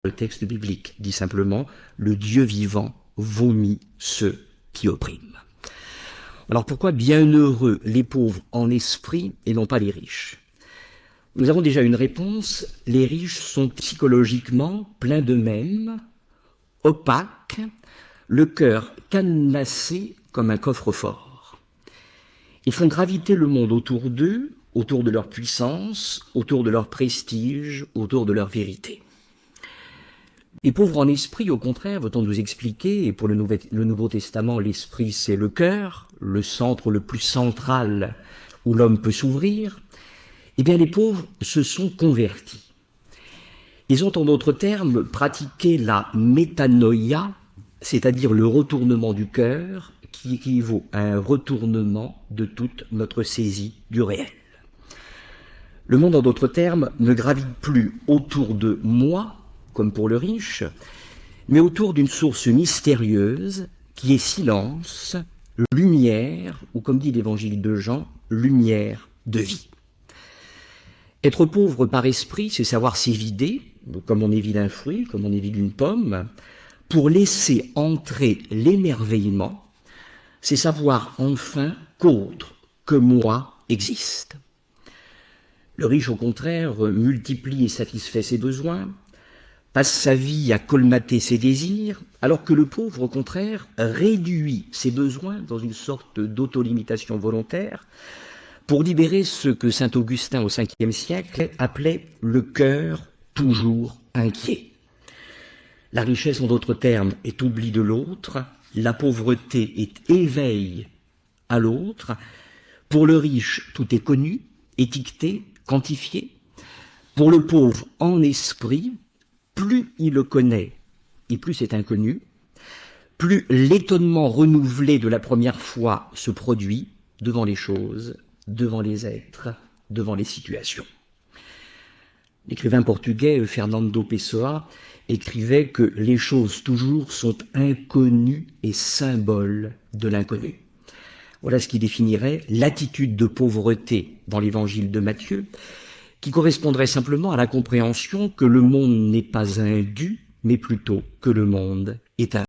Le texte biblique dit simplement « Le Dieu vivant vomit ceux qui oppriment ». Alors pourquoi bienheureux les pauvres en esprit et non pas les riches? Nous avons déjà une réponse. Les riches sont psychologiquement pleins d'eux-mêmes, opaques, le cœur cadenassé comme un coffre-fort. Ils font graviter le monde autour d'eux, autour de leur puissance, autour de leur prestige, autour de leur vérité. Les pauvres en esprit, au contraire, veut-on nous expliquer, et pour le Nouveau Testament, l'esprit c'est le cœur, le centre le plus central où l'homme peut s'ouvrir, eh bien les pauvres se sont convertis. Ils ont en d'autres termes pratiqué la métanoïa, c'est-à-dire le retournement du cœur, qui équivaut à un retournement de toute notre saisie du réel. Le monde, en d'autres termes, ne gravite plus autour de moi, comme pour le riche, mais autour d'une source mystérieuse qui est silence, lumière, ou comme dit l'évangile de Jean, lumière de vie. Être pauvre par esprit, c'est savoir s'évider, comme on évide un fruit, comme on évide une pomme, pour laisser entrer l'émerveillement, c'est savoir enfin qu'autre que moi existe. Le riche, au contraire, multiplie et satisfait ses besoins, passe sa vie à colmater ses désirs, alors que le pauvre, au contraire, réduit ses besoins dans une sorte d'autolimitation volontaire pour libérer ce que saint Augustin au Ve siècle appelait le cœur toujours inquiet. La richesse, en d'autres termes, est oubli de l'autre, la pauvreté est éveil à l'autre. Pour le riche, tout est connu, étiqueté, quantifié. Pour le pauvre, en esprit, plus il le connaît et plus c'est inconnu, plus l'étonnement renouvelé de la première fois se produit devant les choses, devant les êtres, devant les situations. L'écrivain portugais Fernando Pessoa écrivait que les choses toujours sont inconnues et symboles de l'inconnu. Voilà ce qui définirait l'attitude de pauvreté dans l'évangile de Matthieu, qui correspondrait simplement à la compréhension que le monde n'est pas un dû, mais plutôt que le monde est un